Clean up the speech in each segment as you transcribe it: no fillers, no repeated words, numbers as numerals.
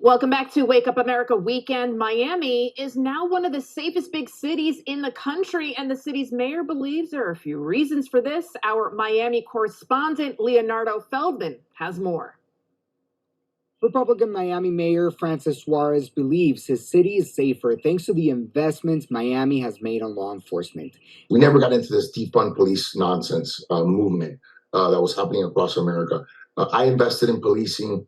Welcome back to Wake Up America Weekend. Miami is now one of the safest big cities in the country, and the city's mayor believes there are a few reasons for this. Our Miami correspondent, Leonardo Feldman, has more. Republican Miami Mayor Francis Suarez believes his city is safer thanks to the investments Miami has made on law enforcement. We never got into this defund police nonsense movement that was happening across America. I invested in policing.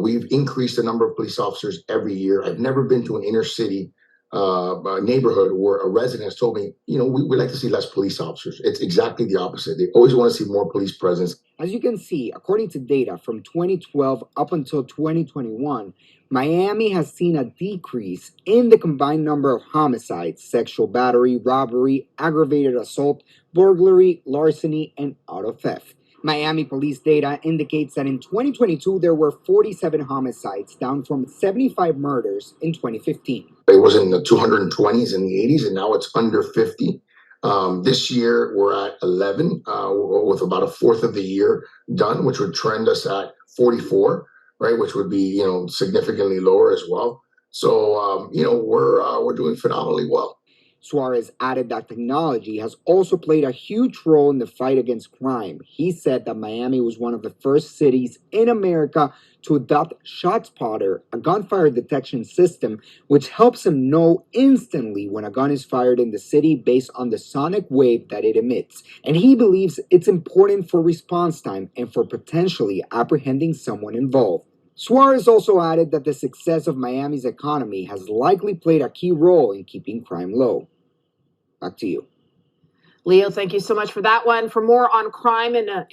We've increased the number of police officers every year. I've never been to an inner city neighborhood where a resident has told me, we'd like to see less police officers. It's exactly the opposite. They always want to see more police presence. As you can see, according to data from 2012 up until 2021, Miami has seen a decrease in the combined number of homicides, sexual battery, robbery, aggravated assault, burglary, larceny, and auto theft. Miami police data indicates that in 2022, there were 47 homicides, down from 75 murders in 2015. It was in the 220s in the 80s, and now it's under 50. This year, we're at 11, with about a fourth of the year done, which would trend us at 44, right? Which would be, significantly lower as well. So, we're doing phenomenally well. Suarez added that technology has also played a huge role in the fight against crime. He said that Miami was one of the first cities in America to adopt ShotSpotter, a gunfire detection system, which helps him know instantly when a gun is fired in the city based on the sonic wave that it emits. And he believes it's important for response time and for potentially apprehending someone involved. Suarez also added that the success of Miami's economy has likely played a key role in keeping crime low. Back to you. Leo, thank you so much for that one. For more on crime in our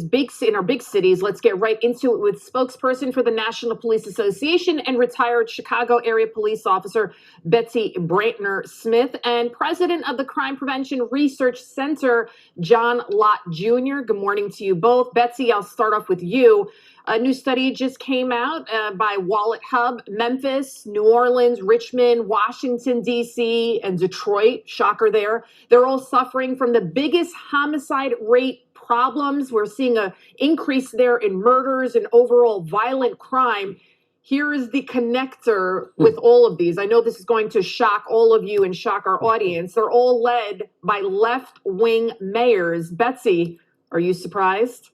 big cities, let's get right into it with spokesperson for the National Police Association and retired Chicago area police officer Betsy Brantner Smith and president of the Crime Prevention Research Center, John Lott Jr. Good morning to you both. Betsy, I'll start off with you. A new study just came out by Wallet Hub. Memphis, New Orleans, Richmond, Washington, D.C., and Detroit, shocker there. They're all suffering from the biggest homicide rate problems. We're seeing an increase there in murders and overall violent crime. Here is the connector with all of these. I know this is going to shock all of you and shock our audience. They're all led by left-wing mayors. Betsy, are you surprised?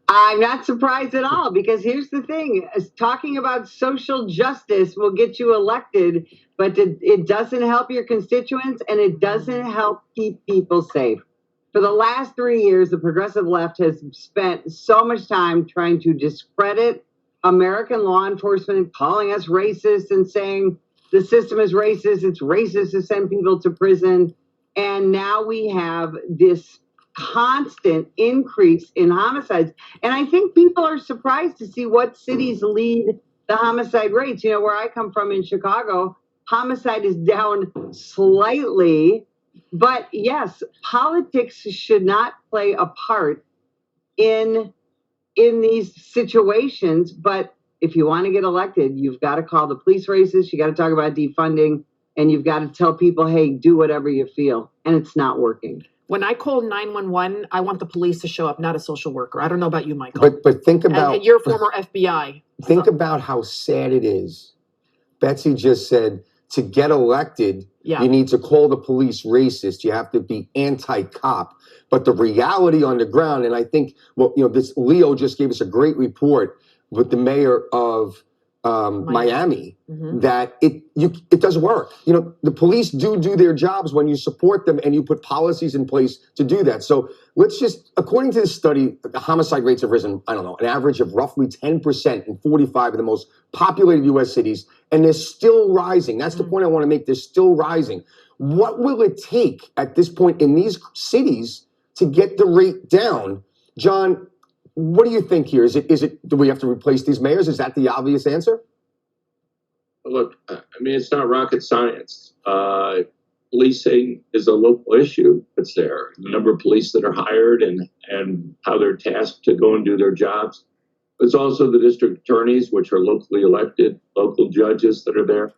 I'm not surprised at all, because here's the thing. Talking about social justice will get you elected, but it doesn't help your constituents, and it doesn't help keep people safe. For the last 3 years, the progressive left has spent so much time trying to discredit American law enforcement, calling us racist and saying the system is racist. It's racist to send people to prison. And now we have this constant increase in homicides. And I think people are surprised to see what cities lead the homicide rates. Where I come from in Chicago, homicide is down slightly. But yes, politics should not play a part in these situations. But if you want to get elected, you've got to call the police racist. You got to talk about defunding, and you've got to tell people, hey, do whatever you feel. And it's not working. When I call 911, I want the police to show up, not a social worker. I don't know about you, Michael. But think about... And you're former FBI. Think about how sad it is. Betsy just said, to get elected, you need to call the police racist. You have to be anti-cop. But the reality on the ground, and I think, this Leo just gave us a great report with the mayor of Miami, that it does work. The police do their jobs when you support them and you put policies in place to do that. So let's just, according to this study, the homicide rates have risen, an average of roughly 10% in 45 of the most populated U.S. cities, and they're still rising. That's the point I want to make. They're still rising. What will it take at this point in these cities to get the rate down? John, what do you think here? Do we have to replace these mayors? Is that the obvious answer? Look, it's not rocket science. Policing is a local issue. It's there. The number of police that are hired and how they're tasked to go and do their jobs. It's also the district attorneys, which are locally elected, local judges that are there.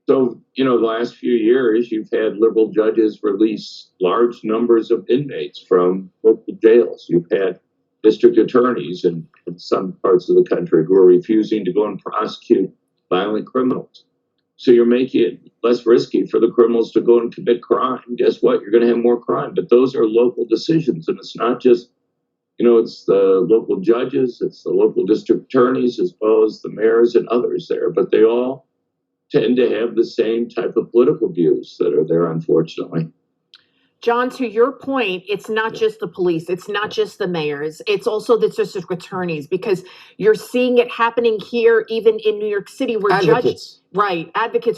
So, the last few years, you've had liberal judges release large numbers of inmates from local jails. You've had district attorneys in some parts of the country who are refusing to go and prosecute violent criminals. So you're making it less risky for the criminals to go and commit crime. Guess what? You're going to have more crime. But those are local decisions, and it's not just, it's the local judges, it's the local district attorneys, as well as the mayors and others there. But they all tend to have the same type of political views that are there, unfortunately. John, to your point, it's not just the police, it's not just the mayors, it's also the district attorneys, because you're seeing it happening here, even in New York City, where advocates,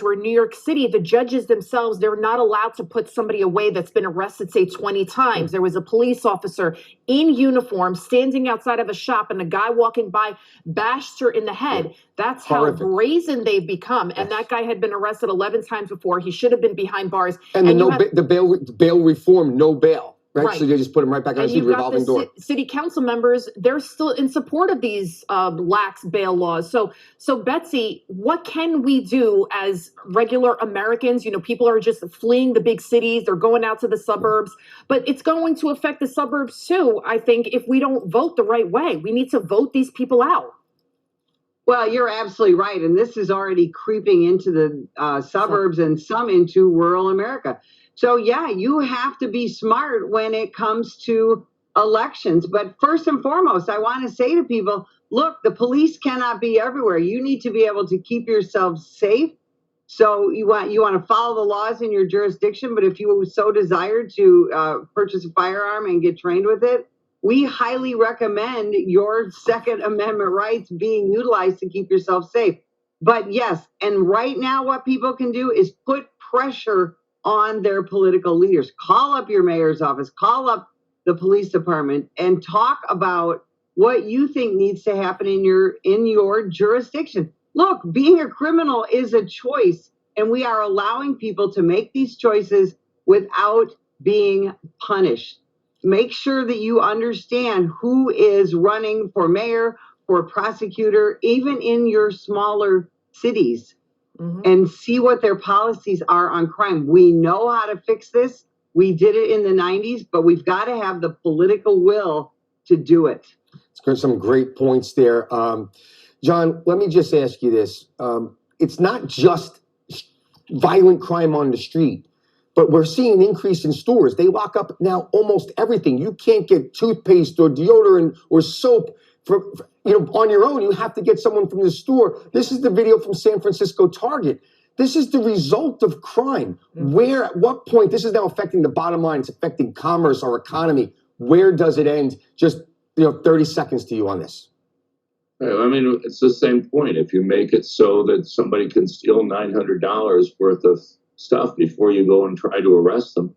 where in New York City, the judges themselves, they're not allowed to put somebody away that's been arrested, say 20 times. There was a police officer in uniform standing outside of a shop, and a guy walking by bashed her in the head. That's how brazen they've become. And that guy had been arrested 11 times before. He should have been behind bars. And the bail reform, no bail. Right. So you just put them right back on the revolving door. City council members, they're still in support of these lax bail laws. So Betsy, what can we do as regular Americans? People are just fleeing the big cities. They're going out to the suburbs. But it's going to affect the suburbs too, I think, if we don't vote the right way. We need to vote these people out. Well, you're absolutely right. And this is already creeping into the suburbs and some into rural America. So, yeah, you have to be smart when it comes to elections. But first and foremost, I want to say to people, look, the police cannot be everywhere. You need to be able to keep yourself safe. So you want to follow the laws in your jurisdiction. But if you so desire to purchase a firearm and get trained with it, we highly recommend your Second Amendment rights being utilized to keep yourself safe. But yes, and right now what people can do is put pressure on their political leaders. Call up your mayor's office, call up the police department, and talk about what you think needs to happen in your jurisdiction. Look, being a criminal is a choice, and we are allowing people to make these choices without being punished. Make sure that you understand who is running for mayor, for prosecutor, even in your smaller cities. And see what their policies are on crime. We know how to fix this. We did it in the 90s, but we've got to have the political will to do it. It's some great points there. John, let me just ask you this. It's not just violent crime on the street, but we're seeing an increase in stores. They lock up now almost everything. You can't get toothpaste or deodorant or soap on your own. You have to get someone from the store. This is the video from San Francisco Target. This is the result of crime. Where, at what point, this is now affecting the bottom line. It's affecting commerce, our economy. Where does it end? Just 30 seconds to you on this. I mean, it's the same point. If you make it so that somebody can steal $900 worth of stuff before you go and try to arrest them,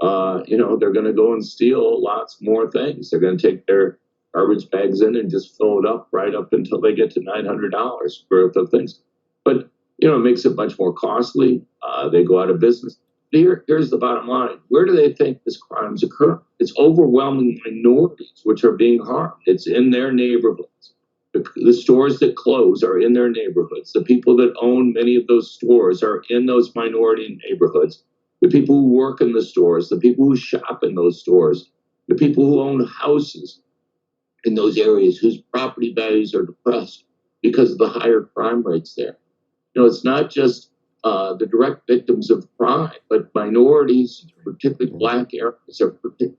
they're going to go and steal lots more things. They're going to take their garbage bags in and just fill it up right up until they get to $900 worth of things. But, it makes it much more costly. They go out of business. Here's the bottom line. Where do they think this crime's occurring? It's overwhelming minorities which are being harmed. It's in their neighborhoods. The stores that close are in their neighborhoods. The people that own many of those stores are in those minority neighborhoods. The people who work in the stores, the people who shop in those stores, the people who own houses in those areas whose property values are depressed because of the higher crime rates there. It's not just the direct victims of crime, but minorities, particularly Black areas,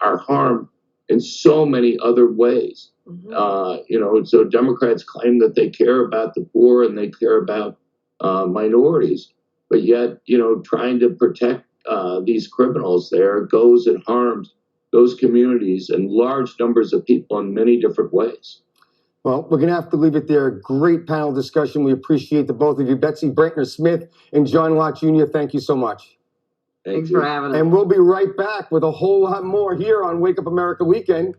are harmed in so many other ways. So Democrats claim that they care about the poor and they care about minorities, but yet, trying to protect these criminals there goes and harms those communities and large numbers of people in many different ways. Well, we're going to have to leave it there. Great panel discussion. We appreciate the both of you. Betsy Brantner-Smith and John Lott Jr., thank you so much. Thanks for having us. And we'll be right back with a whole lot more here on Wake Up America Weekend.